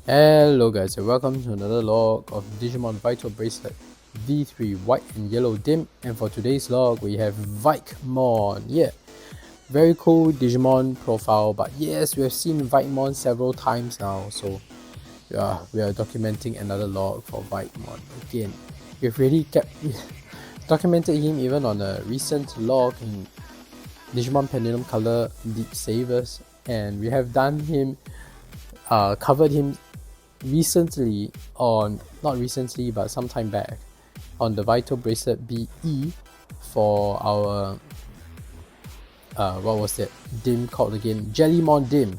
Hello guys and welcome to another log of Digimon Vital Bracelet D3 White and Yellow DiM, and for today's log we have Vikemon. Yeah, very cool Digimon profile, but yes, we have seen Vikemon several times now, so we are documenting another log for Vikemon. Again, we've really kept documented him even on a recent log in Digimon Pendulum Color Deep Savers, and we have done him covered him recently on, not recently but some time back, on the Vital Bracelet BE for our what was that DiM called again? Jellymon DiM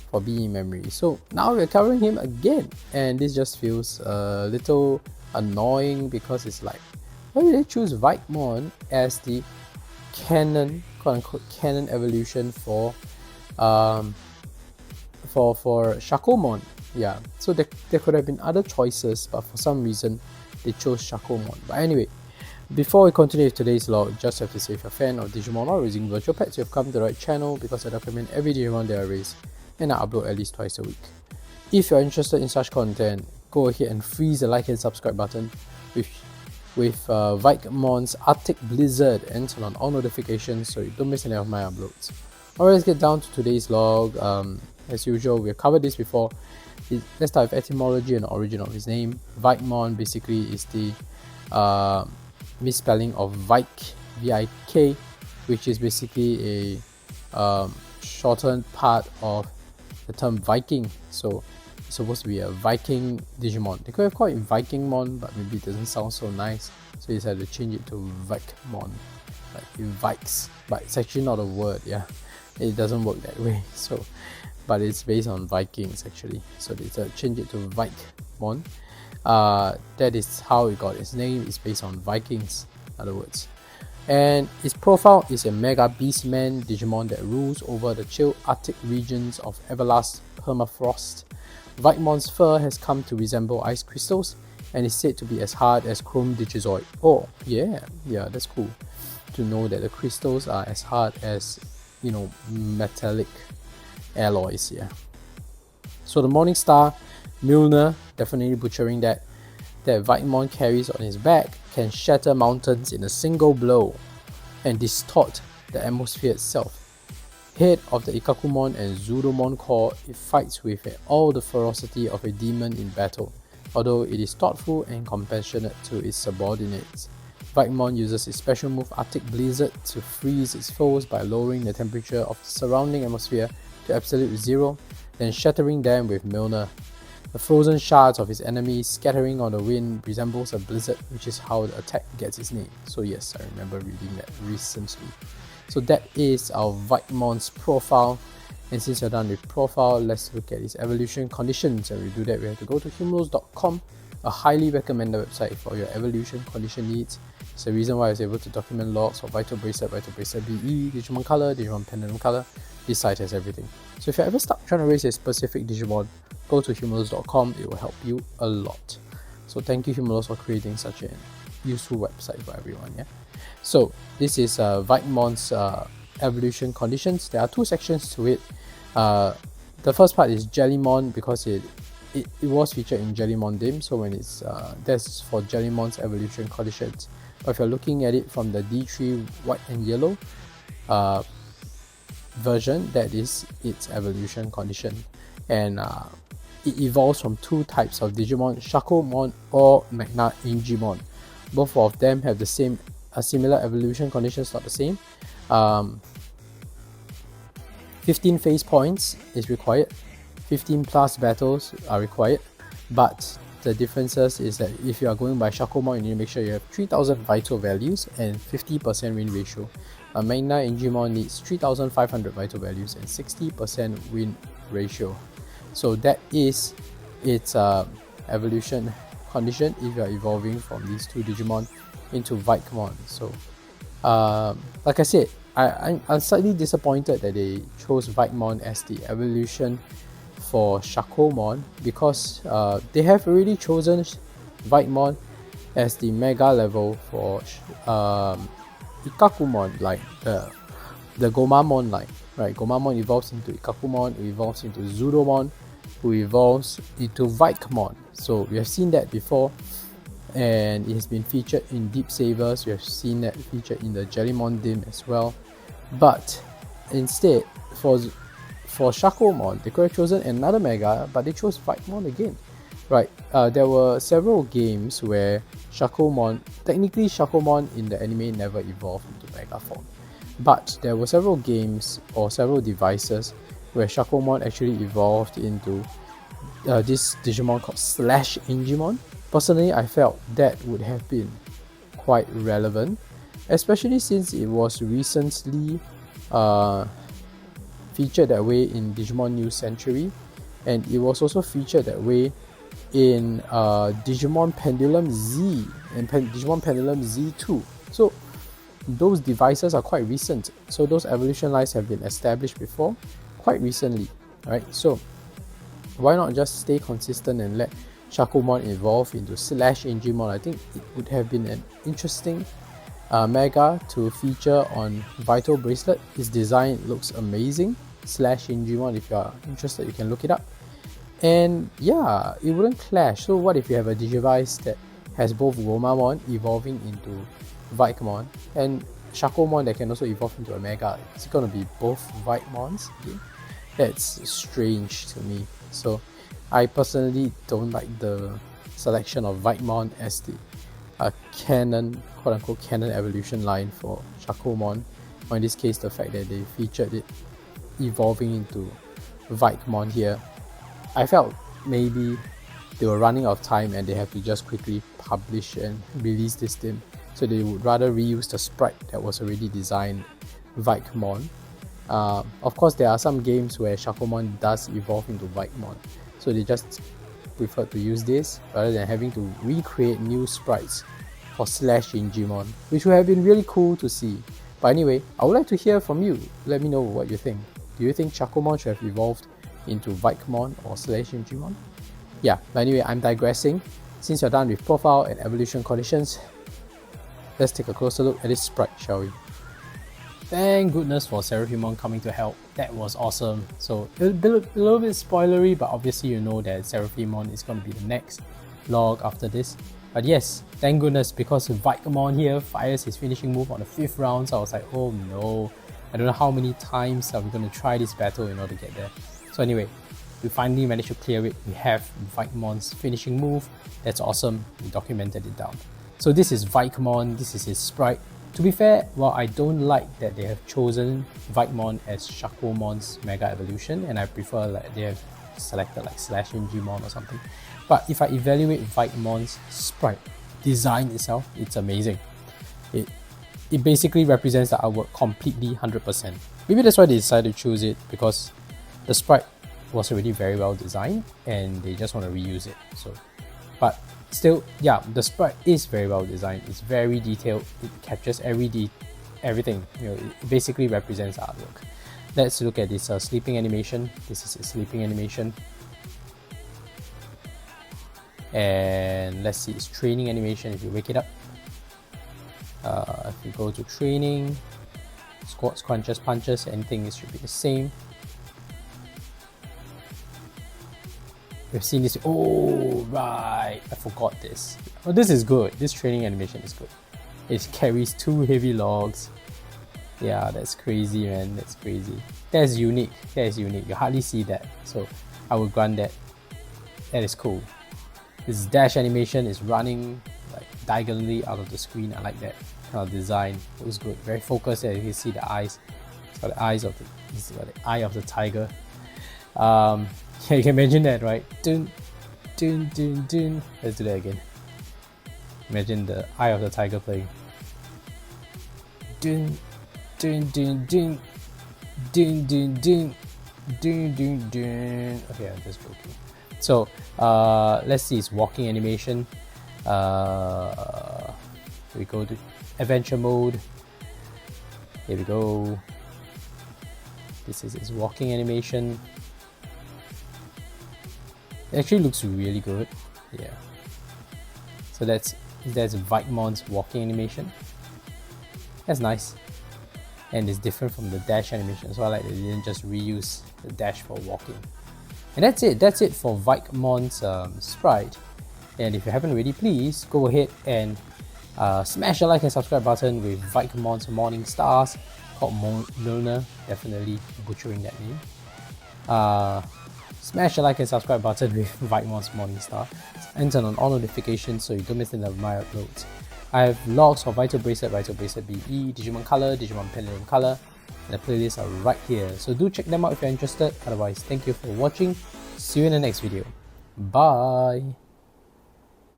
for BEMemory. So now we're covering him again, and this just feels a little annoying because it's like, why did they choose Vikemon as the canon, quote unquote canon evolution for Shakomon? Yeah, so there could have been other choices, but for some reason they chose Shakomon. But anyway, before we continue with today's log, just have to say, if you're a fan of Digimon or raising virtual pets, you've come to the right channel, because I document every Digimon that I raise and I upload at least twice a week. If you're interested in such content, go ahead and freeze the like and subscribe button with Vikemon's Arctic Blizzard, and turn on all notifications so you don't miss any of my uploads. Alright, let's get down to today's log. As usual, we've covered this before. Let's start with etymology and origin of his name. Vikemon basically is the misspelling of Vik, V-I-K, which is basically a shortened part of the term Viking. So it's supposed to be a Viking Digimon. They could have called it Vikingmon, but maybe it doesn't sound so nice, so they decided to change it to Vikemon, like it Vikes, but it's actually not a word. Yeah, it doesn't work that way. So but it's based on Vikings actually, so they changed it to Vikemon. That is how it got its name. It's based on Vikings, in other words. And its profile is a Mega Beastman Digimon that rules over the chill Arctic regions of Everlast permafrost. Vikemon's fur has come to resemble ice crystals and is said to be as hard as chrome digizoid. Oh yeah, that's cool to know that the crystals are as hard as, you know, metallic alloys. Yeah. So the Morning Star Milner, definitely butchering that Vikemon carries on his back, can shatter mountains in a single blow and distort the atmosphere itself. Head of the Ikakumon and Zudomon core, it fights with all the ferocity of a demon in battle, although it is thoughtful and compassionate to its subordinates. Vikemon uses its special move Arctic Blizzard to freeze its foes by lowering the temperature of the surrounding atmosphere to absolute zero, then shattering them with Milner. The frozen shards of his enemies scattering on the wind resembles a blizzard, which is how the attack gets its name. So yes, I remember reading that recently. So that is our Vikemon's profile, and since you're done with profile, let's look at his evolution conditions. And to do that, we have to go to humulus.com, a highly recommended website for your evolution condition needs. It's the reason why I was able to document logs for Vital Bracelet BE, Digimon Color, Digimon Pendulum Color. This site has everything. So if you're ever stuck trying to raise a specific Digimon, go to humulus.com, it will help you a lot. So thank you Humulus for creating such a useful website for everyone. Yeah. So this is Vikemon's evolution conditions. There are two sections to it. The first part is Jellymon, because it was featured in Jellymon DiM, so when it's that's for Jellymon's evolution conditions. But if you're looking at it from the D3 white and yellow version, that is its evolution condition, and it evolves from two types of Digimon, Shakomon or Magna Ingimon. Both of them have the same similar evolution conditions, not the same. 15 phase points is required, 15 plus battles are required, but the differences is that if you are going by Shakomon, you need to make sure you have 3000 vital values and 50% win ratio. Magna Ingimon needs 3500 vital values and 60% win ratio. So that is its evolution condition if you are evolving from these two Digimon into Vikemon. So like I said, I'm slightly disappointed that they chose Vikemon as the evolution for Shakomon, because they have already chosen Vikemon as the mega level for Ikakumon, like the Gomamon line. right? Gomamon evolves into Ikakumon, who evolves into Zudomon, who evolves into Vikemon. So we have seen that before, and it has been featured in Deep Savers. We have seen that featured in the Jellymon DiM as well. But instead, for Shakomon, they could have chosen another Mega, but they chose Vikemon again. Right, there were several games where technically Shakomon in the anime never evolved into Mega form. But there were several games or several devices where Shakomon actually evolved into this Digimon called /Ingimon. Personally, I felt that would have been quite relevant, especially since it was recently featured that way in Digimon New Century, and it was also featured that way in Digimon Pendulum Z and Digimon Pendulum Z2. So those devices are quite recent. So those evolution lines have been established before quite recently, right? So why not just stay consistent and let Shakomon evolve into /Ingimon? I think it would have been an interesting Mega to feature on Vital Bracelet. Its design looks amazing. /Ingimon, if you are interested, you can look it up. And yeah, it wouldn't clash. So what if you have a Digivice that has both Gomamon evolving into Vikemon and Shakomon that can also evolve into a Mega? It's gonna be both Vikemons? Okay? That's strange to me. So I personally don't like the selection of Vikemon as the canon, quote-unquote canon evolution line for Shakomon, or in this case the fact that they featured it evolving into Vikemon here. I felt maybe they were running out of time and they have to just quickly publish and release this DiM, so they would rather reuse the sprite that was already designed Vikemon. Of course, there are some games where Shakomon does evolve into Vikemon, so they just prefer to use this rather than having to recreate new sprites for /Ingimon, which would have been really cool to see. But anyway, I would like to hear from you. Let me know what you think. Do you think Shakomon should have evolved into Vikemon or /Ingimon? Yeah, but anyway, I'm digressing. Since you're done with profile and evolution conditions, let's take a closer look at this sprite, shall we? Thank goodness for Seraphimon coming to help. That was awesome. So a little bit spoilery, but obviously you know that Seraphimon is going to be the next log after this. But yes, thank goodness, because Vikemon here fires his finishing move on the 5th round, so I was like, oh no, I don't know how many times are we going to try this battle in order to get there. So anyway, we finally managed to clear it. We have Vikemon's finishing move. That's awesome. We documented it down. So this is Vikemon, this is his sprite. To be fair, while I don't like that they have chosen Vikemon as Shakomon's Mega Evolution, and I prefer like they have selected like /Ingimon or something, but if I evaluate Vikemon's sprite design itself, it's amazing. It basically represents the artwork completely 100%. Maybe that's why they decided to choose it, because the sprite was already very well designed and they just want to reuse it. So, but still, yeah, the sprite is very well designed. It's very detailed. It captures everything. You know, it basically represents artwork. Let's look at this sleeping animation. This is a sleeping animation. And let's see its training animation. If you wake it up, if you go to training, squats, crunches, punches, anything should be the same. We've seen this. Oh, right. I forgot this. Oh, this is good. This training animation is good. It carries 2 heavy logs. Yeah, that's crazy, man. That's crazy. That's unique. That is unique. You hardly see that. So I will grant that. That is cool. This dash animation is running like diagonally out of the screen. I like that kind of design. It was good. Very focused. There you can see the eyes. It's got the eyes of the eye of the tiger. Yeah, you can imagine that, right? Dun, dun, dun, dun. Let's do that again. Imagine the eye of the tiger playing. Dun, dun, dun, dun, dun, dun, dun, dun, dun, dun. Okay, I'm just joking. So, let's see its walking animation. We go to adventure mode. Here we go. This is its walking animation. It actually looks really good. Yeah. So that's Vikemon's walking animation. That's nice. and it's different from the dash animation, so I like that they didn't just reuse the dash for walking. And that's it for Vikemon's sprite. And if you haven't already, please go ahead and smash the like and subscribe button with Vikemon's Morning Stars, called Milner, definitely butchering that name. Smash the like and subscribe button with Vikemon's Morning Star, and turn on all notifications so you don't miss any of my uploads. I have logs for Vital Bracelet BE, Digimon Color, Digimon Pendulum Color, and the playlists are right here, so do check them out if you're interested. Otherwise, thank you for watching. See you in the next video. Bye!